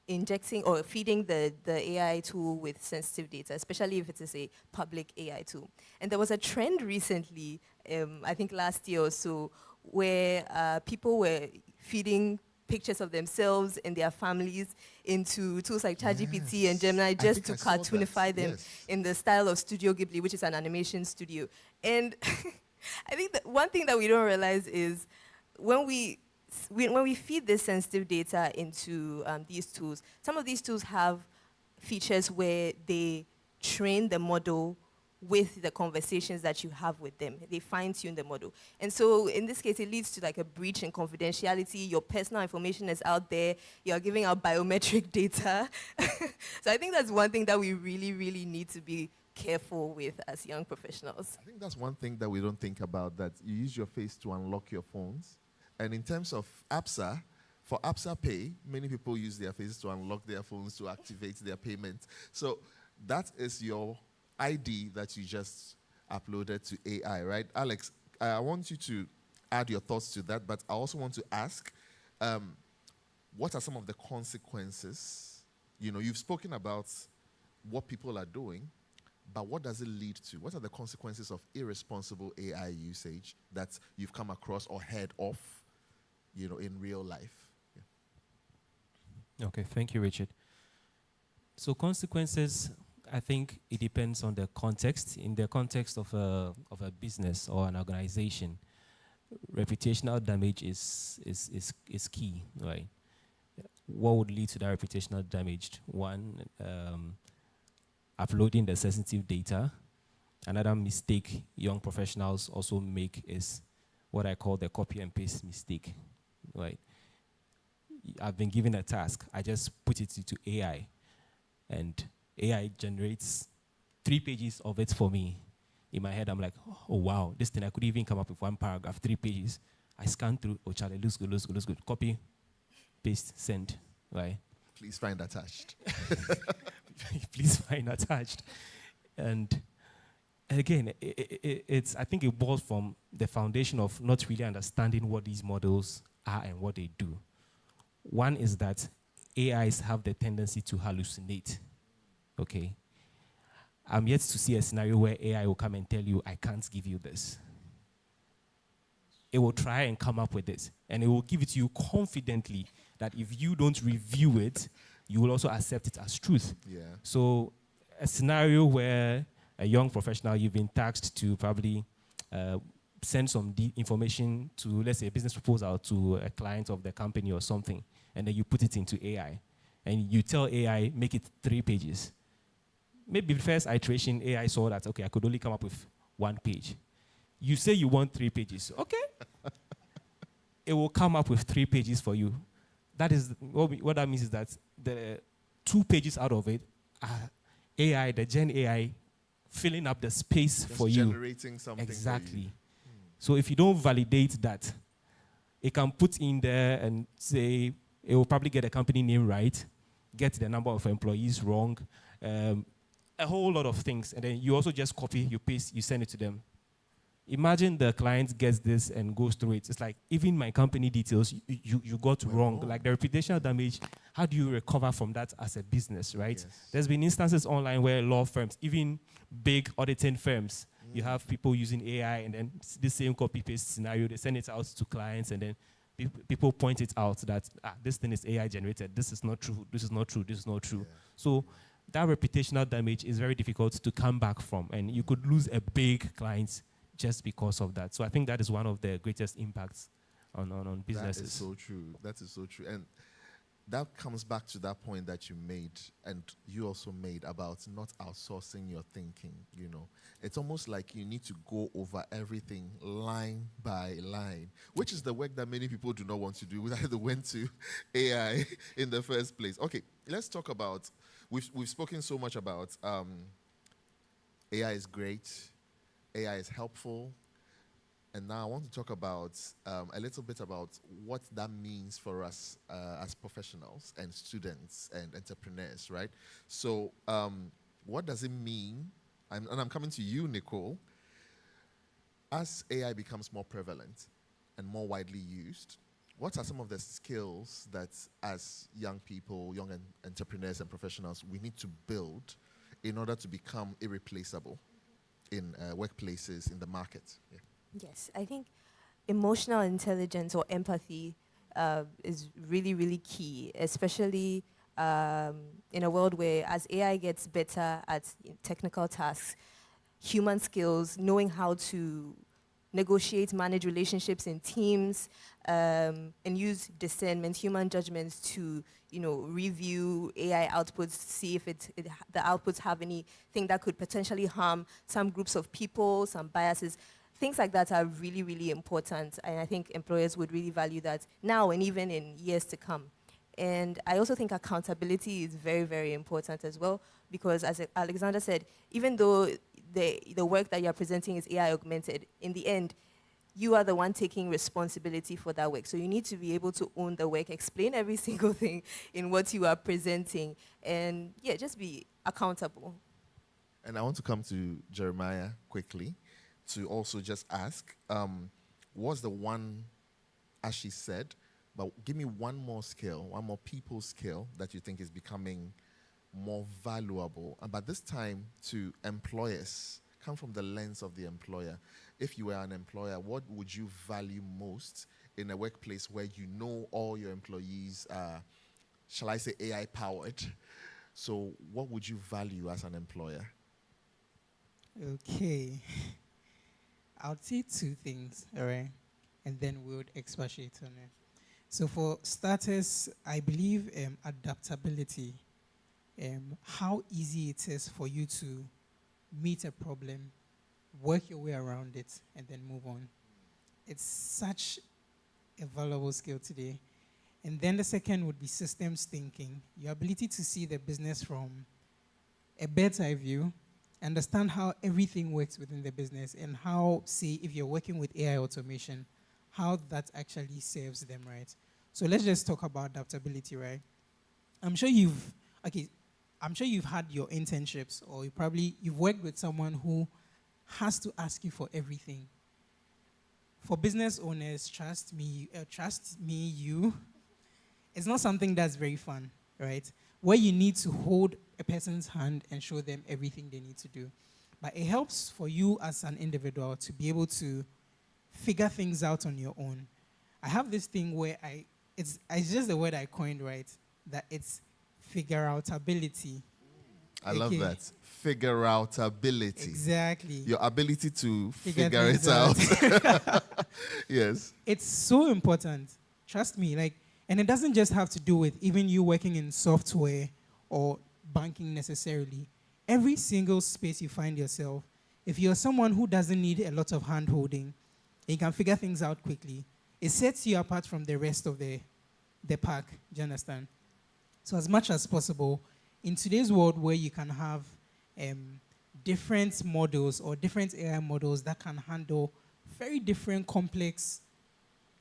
injecting or feeding the AI tool with sensitive data, especially if it is a public AI tool. And there was a trend recently, I think last year or so, where people were feeding pictures of themselves and their families into tools like ChatGPT and Gemini just to cartoonify them in the style of Studio Ghibli, which is an animation studio. And I think that one thing that we don't realize is when we feed this sensitive data into these tools, some of these tools have features where they train the model with the conversations that you have with them. They fine-tune the model. And so in this case, it leads to like a breach in confidentiality. Your personal information is out there. You're giving out biometric data. So I think that's one thing that we really, really need to be careful with as young professionals. I think that's one thing that we don't think about, that you use your face to unlock your phones. And in terms of Absa, for Absa Pay, many people use their faces to unlock their phones to activate their payment. So that is your ID that you just uploaded to AI, right? Alex, I want you to add your thoughts to that, but I also want to ask, what are some of the consequences? You know, you've spoken about what people are doing, but what does it lead to? What are the consequences of irresponsible AI usage that you've come across or heard of, you know, in real life? Yeah. Okay, thank you, Richard. So consequences, I think it depends on the context. In the context of a business or an organization, reputational damage is key, right? What would lead to that reputational damage? One, uploading the sensitive data Another mistake young professionals also make is what I call the copy and paste mistake. Right? I've been given a task. I just put it into AI, and AI generates 3 pages of it for me. In my head, I'm like, oh wow, this thing I could even come up with 1 paragraph, 3 pages. I scan through. Oh, Charlie, looks good. Copy, paste, send. Right? Please find attached. Please find attached. And again, I think it boils from the foundation of not really understanding what these models are and what they do. One is that AIs have the tendency to hallucinate. Okay? I'm yet to see a scenario where AI will come and tell you, I can't give you this. It will try and come up with this, and it will give it to you confidently that if you don't review it, you will also accept it as truth. Yeah. So a scenario where a young professional, you've been tasked to probably send some information to, let's say, a business proposal to a client of the company or something, and then you put it into AI, and you tell AI, make it 3 pages. Maybe the first iteration, AI saw that, okay, I could only come up with 1 page. You say you want 3 pages. Okay. It will come up with 3 pages for you. That is, what that means is that the 2 pages out of it are AI, the Gen AI, filling up the space Just for you. Generating something exactly. for you. So if you don't validate that, it can put in there and say, it will probably get the company name right, get the number of employees wrong, a whole lot of things. And then you also just copy, you paste, you send it to them. Imagine the client gets this and goes through it. It's like, even my company details, you got wrong. Like the reputational damage, how do you recover from that as a business, right? Yes. There's been instances online where law firms, even big auditing firms, you have people using AI, and then the same copy-paste scenario, they send it out to clients, and then people point it out that this thing is AI generated, this is not true, this is not true, this is not true. Yeah. So that reputational damage is very difficult to come back from, and you could lose a big client just because of that. So I think that is one of the greatest impacts on businesses. That is so true. That is so true. And that comes back to that point that you made, and you also made, about not outsourcing your thinking, you know. It's almost like you need to go over everything line by line, which is the work that many people do not want to do. They went to AI in the first place. Okay, let's talk about, we've spoken so much about AI is great, AI is helpful, and now I want to talk about a little bit about what that means for us as professionals and students and entrepreneurs, right? So what does it mean? I'm coming to you, Nicole. As AI becomes more prevalent and more widely used, what are some of the skills that as young people, young entrepreneurs and professionals, we need to build in order to become irreplaceable in workplaces, in the market? Yeah. Yes, I think emotional intelligence or empathy is really, really key, especially in a world where as AI gets better at technical tasks, human skills, knowing how to negotiate, manage relationships in teams, and use discernment, human judgments to, review AI outputs, see if the outputs have anything that could potentially harm some groups of people, some biases. Things like that are really, really important, and I think employers would really value that now and even in years to come. And I also think accountability is very, very important as well, because as Alexander said, even though the work that you're presenting is AI augmented, in the end, you are the one taking responsibility for that work. So you need to be able to own the work, explain every single thing in what you are presenting, and just be accountable. And I want to come to Jeremiah quickly to also just ask, what's the one, as she said, but give me one more skill, one more people skill that you think is becoming more valuable, but this time to employers, come from the lens of the employer. If you were an employer, what would you value most in a workplace where you know all your employees are, shall I say, AI powered? So what would you value as an employer? Okay. I'll say 2 things, all right? And then we'll expatiate on it. So for starters, I believe adaptability, how easy it is for you to meet a problem work your way around it, and then move on. It's such a valuable skill today. And then the second would be systems thinking, your ability to see the business from a bird's eye view, understand how everything works within the business, and how, say, if you're working with AI automation, how that actually serves them, right? So let's just talk about adaptability, right? I'm sure you've had your internships, or you've worked with someone who has to ask you for everything. For business owners, trust me, you, it's not something that's very fun, right? Where you need to hold a person's hand and show them everything they need to do. But it helps for you as an individual to be able to figure things out on your own. I have this thing where it's just the word I coined, right? That it's figure out ability. I love that. Figure out ability. Exactly. Your ability to figure it out. Yes. It's so important. Trust me. And it doesn't just have to do with even you working in software or banking necessarily. Every single space you find yourself, if you're someone who doesn't need a lot of hand-holding, you can figure things out quickly, it sets you apart from the rest of the pack. Do you understand? So as much as possible, in today's world where you can have different models or different AI models that can handle very different complex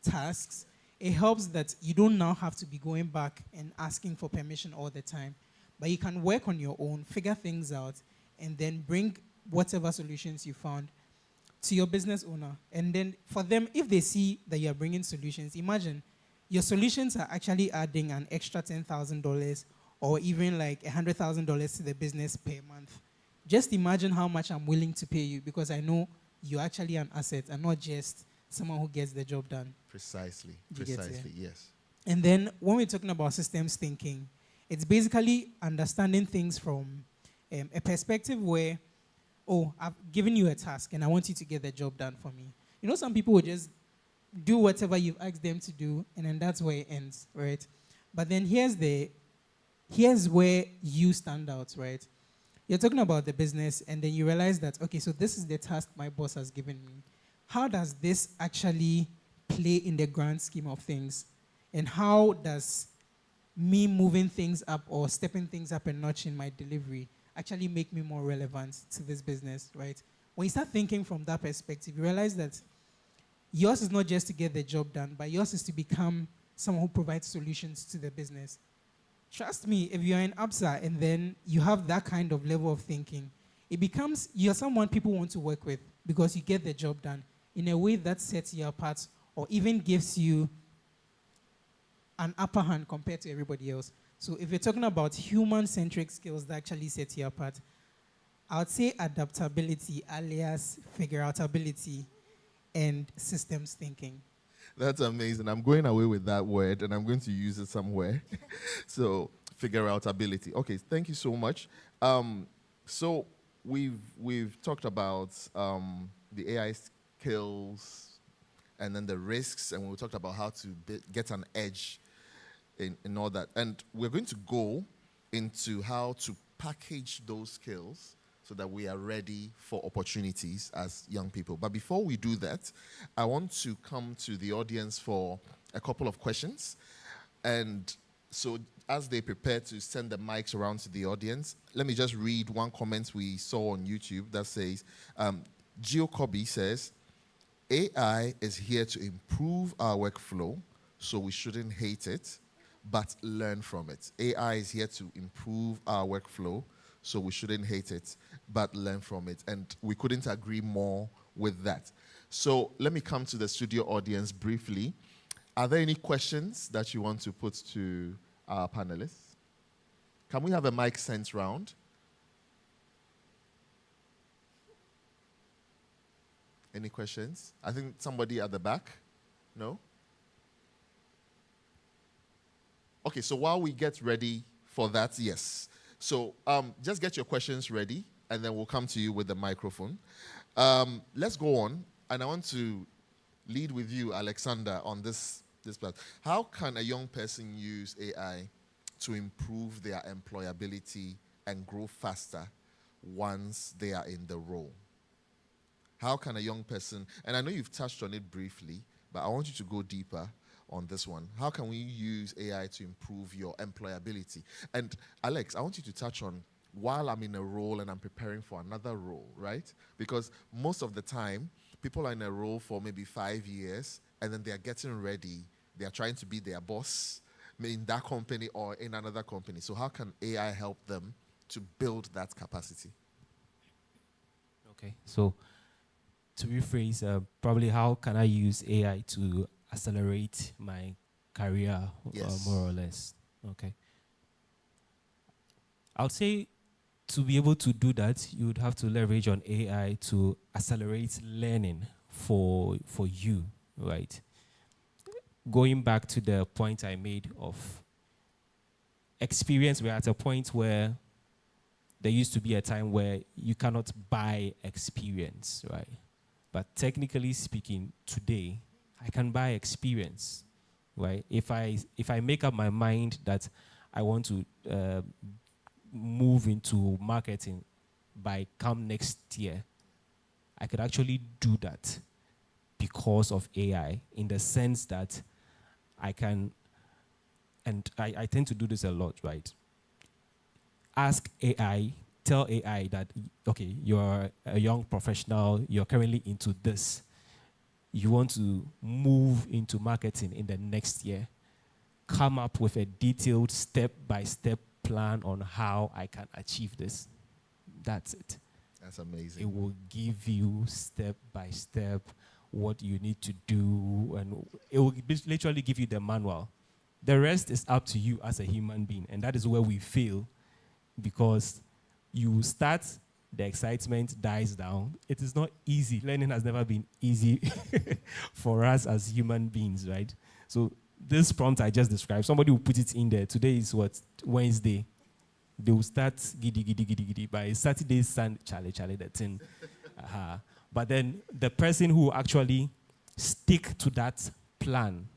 tasks, it helps that you don't now have to be going back and asking for permission all the time. But you can work on your own, figure things out, and then bring whatever solutions you found to your business owner. And then for them, if they see that you're bringing solutions, imagine your solutions are actually adding an extra $10,000 or even like $100,000 to the business per month. Just imagine how much I'm willing to pay you, because I know you're actually an asset and not just someone who gets the job done. Precisely. Yes. And then when we're talking about systems thinking, it's basically understanding things from a perspective where, I've given you a task and I want you to get the job done for me. You know, some people will just do whatever you've asked them to do, and then that's where it ends, right? But then here's where you stand out, right? You're talking about the business, and then you realize that, okay, so this is the task my boss has given me. How does this actually play in the grand scheme of things? And how does me moving things up or stepping things up a notch in my delivery actually make me more relevant to this business, right? When you start thinking from that perspective, you realize that yours is not just to get the job done, but yours is to become someone who provides solutions to the business. Trust me, if you're in Absa and then you have that kind of level of thinking, it becomes you're someone people want to work with because you get the job done in a way that sets you apart or even gives you an upper hand compared to everybody else. So if you're talking about human-centric skills that actually set you apart, I would say adaptability, alias figure-outability, and systems thinking. That's amazing. I'm going away with that word, and I'm going to use it somewhere. So, figure out ability. Okay, thank you so much. So we've talked about the AI skills, and then the risks, and we talked about how to get an edge in all that. And we're going to go into how to package those skills so that we are ready for opportunities as young people. But before we do that, I want to come to the audience for a couple of questions. And so as they prepare to send the mics around to the audience, let me just read one comment we saw on YouTube that says, Gio Kobe says, AI is here to improve our workflow, so we shouldn't hate it, but learn from it. AI is here to improve our workflow, so we shouldn't hate it, but learn from it. And we couldn't agree more with that. So let me come to the studio audience briefly. Are there any questions that you want to put to our panelists? Can we have a mic sent round? Any questions? I think somebody at the back. No? Okay, so while we get ready for that, yes. So just get your questions ready, and then we'll come to you with the microphone. Let's go on, and I want to lead with you, Alexander, on this part. How can a young person use AI to improve their employability and grow faster once they are in the role? How can a young person, and I know you've touched on it briefly, but I want you to go deeper on this one. How can we use AI to improve your employability? And Alex, I want you to touch on while I'm in a role and I'm preparing for another role, right? Because most of the time, people are in a role for maybe 5 years, and then they are getting ready. They are trying to be their boss in that company or in another company. So how can AI help them to build that capacity? Okay, so to rephrase, probably how can I use AI to accelerate my career, Yes. more or less? Okay. I would say to be able to do that, you would have to leverage on AI to accelerate learning for you, right? Going back to the point I made of experience, we're at a point where there used to be a time where you cannot buy experience, right? But technically speaking, today, I can buy experience, right? If I make up my mind that I want to move into marketing by come next year, I could actually do that because of AI, in the sense that I can, and I tend to do this a lot, right? Ask AI, tell AI that, okay, you're a young professional, you're currently into this. You want to move into marketing in the next year. Come up with a detailed step-by-step plan on how I can achieve this. That's it. That's amazing. It will give you step-by-step what you need to do, and it will literally give you the manual. The rest is up to you as a human being, and that is where we fail, because you start, the excitement dies down. It is not easy. Learning has never been easy for us as human beings, right? So this prompt I just described, somebody will put it in there. Today is what? Wednesday. They will start giddy, giddy, giddy, giddy. By Saturday, Charlie, the thing. But then the person who actually stick to that plan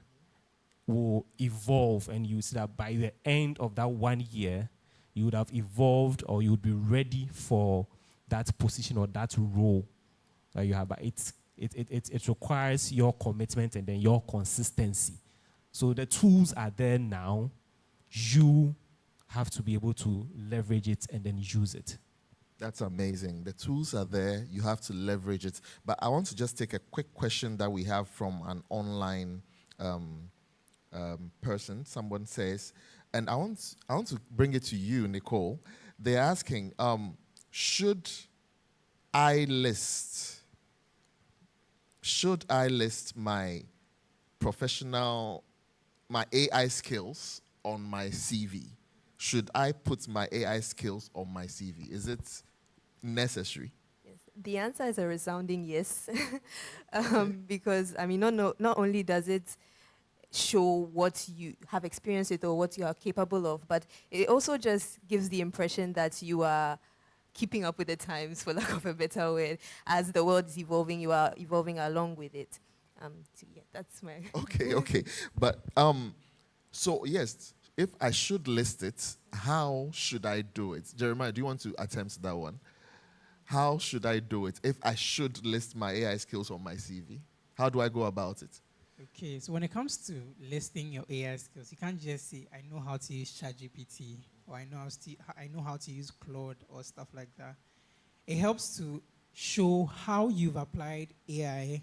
will evolve, and you see that by the end of that 1 year, you would have evolved, or you would be ready for that position or that role that you have. But it requires your commitment and then your consistency. So the tools are there now. You have to be able to leverage it and then use it. That's amazing. The tools are there. You have to leverage it. But I want to just take a quick question that we have from an online person. Someone says, and I want to bring it to you, Nicole. They're asking, should I list my professional, my AI skills on my CV? Should I put my AI skills on my CV? Is it necessary? Yes. The answer is a resounding yes. Because, I mean, not only does it show what you have experienced it or what you are capable of, but it also just gives the impression that you are keeping up with the times, for lack of a better word. As the world is evolving, you are evolving along with it. So yeah, that's my... Okay. But, so yes, if I should list it, how should I do it? Jeremiah, do you want to attempt that one? How should I do it if I should list my AI skills on my CV? How do I go about it? Okay, so when it comes to listing your AI skills, you can't just say, I know how to use ChatGPT, or I know how to use Claude, or stuff like that. It helps to show how you've applied AI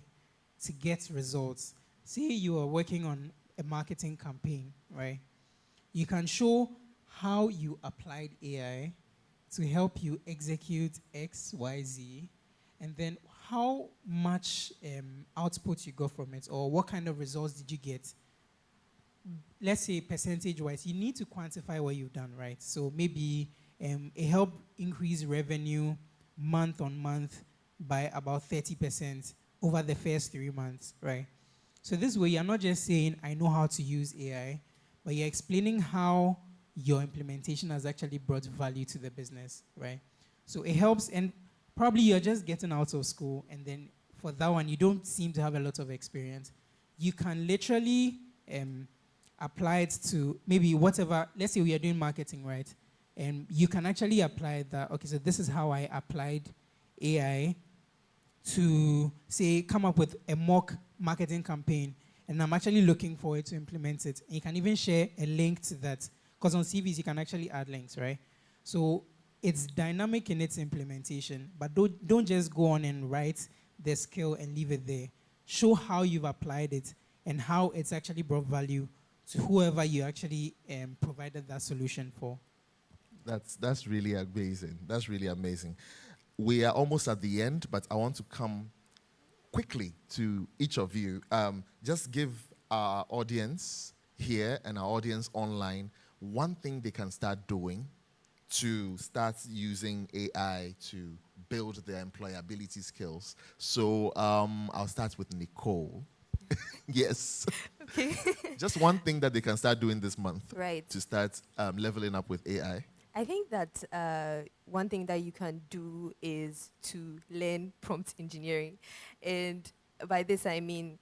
to get results. Say you are working on a marketing campaign, right? You can show how you applied AI to help you execute X, Y, Z, and then how much output you got from it, or what kind of results did you get. Let's say percentage-wise, you need to quantify what you've done, right? So maybe it helped increase revenue month on month by about 30% over the first 3 months, right? So this way, you're not just saying, I know how to use AI, but you're explaining how your implementation has actually brought value to the business, right? So it helps, and probably you're just getting out of school, and then for that one, you don't seem to have a lot of experience. You can literally apply it to maybe whatever, let's say we are doing marketing, right? And you can actually apply that, okay, so this is how I applied AI to, say, come up with a mock marketing campaign, and I'm actually looking forward to implement it. And you can even share a link to that, because on CVs you can actually add links, right? So it's dynamic in its implementation, but don't just go on and write the skill and leave it there. Show how you've applied it and how it's actually brought value to whoever you actually provided that solution for. That's really amazing. That's really amazing. We are almost at the end, but I want to come quickly to each of you. Just give our audience here and our audience online one thing they can start doing to start using AI to build their employability skills. So I'll start with Nicole. Yes. Okay. Just one thing that they can start doing this month, Right. to start leveling up with AI. I think that one thing that you can do is to learn prompt engineering. And by this I mean,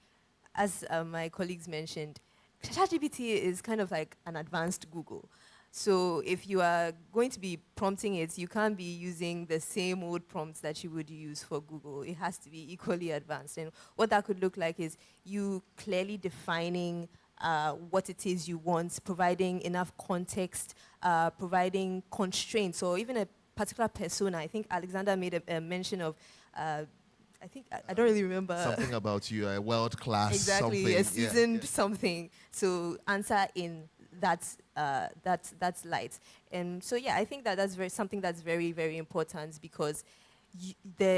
as my colleagues mentioned, ChatGPT is kind of like an advanced Google. So if you are going to be prompting it, you can't be using the same old prompts that you would use for Google. It has to be equally advanced. And what that could look like is you clearly defining what it is you want, providing enough context, providing constraints, or even a particular persona. I think Alexander made a mention of, I don't really remember. Something about you, a world class exactly, something. a seasoned something. So answer in that light. And so yeah, I think that that's something that's very, very important, because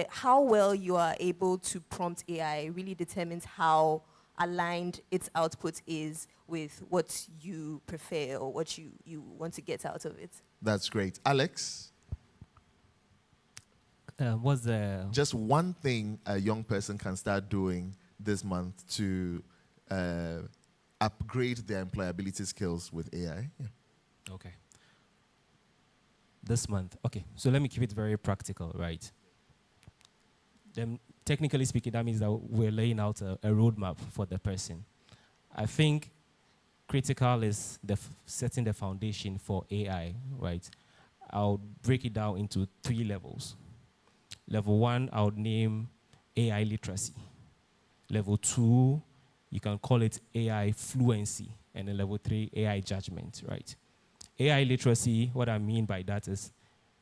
how well you are able to prompt AI really determines how aligned its output is with what you prefer or what you want to get out of it. That's great. Alex? What's the... Just one thing a young person can start doing this month to upgrade their employability skills with AI. Yeah. Okay. This month. Okay, so let me keep it very practical, right? Then, technically speaking, that means that we're laying out a roadmap for the person. I think critical is setting the foundation for AI, right? I'll break it down into 3 levels. Level 1, I would name AI literacy. Level 2, you can call it AI fluency. And then level 3, AI judgment, right? AI literacy, what I mean by that is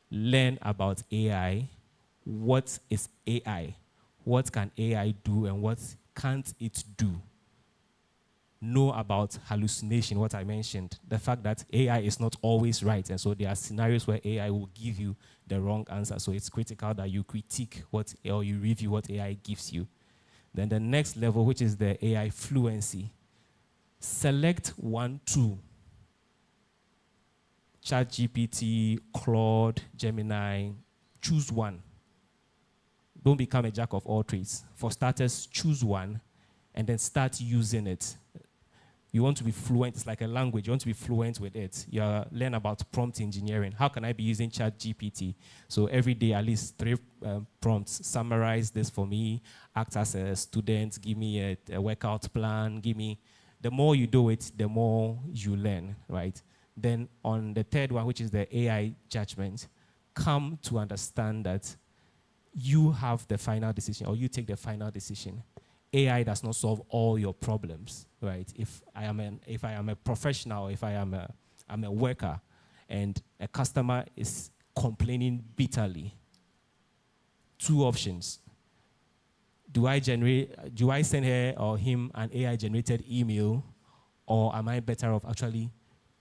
learn about AI. What is AI? What can AI do and what can't it do? Know about hallucination, what I mentioned. The fact that AI is not always right. And so there are scenarios where AI will give you the wrong answer. So it's critical that you critique or you review what AI gives you. Then the next level, which is the AI fluency. Select 1, 2. ChatGPT, Claude, Gemini. Choose one. Don't become a jack of all trades. For starters, choose one and then start using it. You want to be fluent. It's like a language. You want to be fluent with it. You learn about prompt engineering. How can I be using ChatGPT? So every day, at least 3 prompts. Summarize this for me. Act as a student. Give me a workout plan. The more you do it, the more you learn, right? Then on the 3rd one, which is the AI judgment, come to understand that you have the final decision, or you take the final decision. AI does not solve all your problems, right? If I am a professional, if I'm a worker, and a customer is complaining bitterly, 2 options. Do I send her or him an AI-generated email, or am I better off actually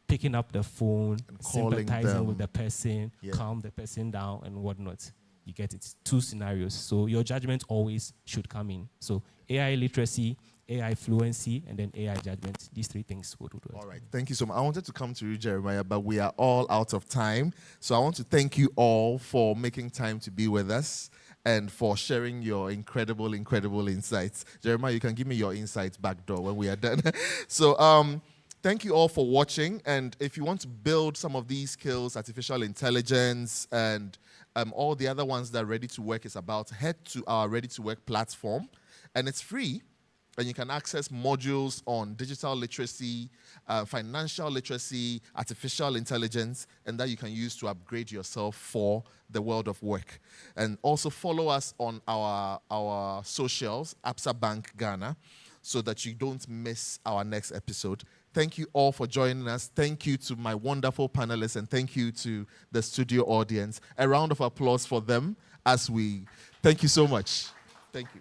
picking up the phone, sympathizing with the person, calm the person down, and whatnot? You get it. 2 scenarios. So your judgment always should come in. So AI literacy, AI fluency, and then AI judgment. These 3 things would do it. All right. Thank you so much. I wanted to come to you, Jeremiah, but we are all out of time. So I want to thank you all for making time to be with us and for sharing your incredible, incredible insights. Jeremiah, you can give me your insights back door when we are done. So thank you all for watching. And if you want to build some of these skills, artificial intelligence, and all the other ones that Ready to Work is about, head to our Ready to Work platform. And it's free. and you can access modules on digital literacy, financial literacy, artificial intelligence, and that you can use to upgrade yourself for the world of work. And also follow us on our socials, Absa Bank Ghana, so that you don't miss our next episode. Thank you all for joining us. Thank you to my wonderful panelists, and thank you to the studio audience. A round of applause for them as we... Thank you so much. Thank you.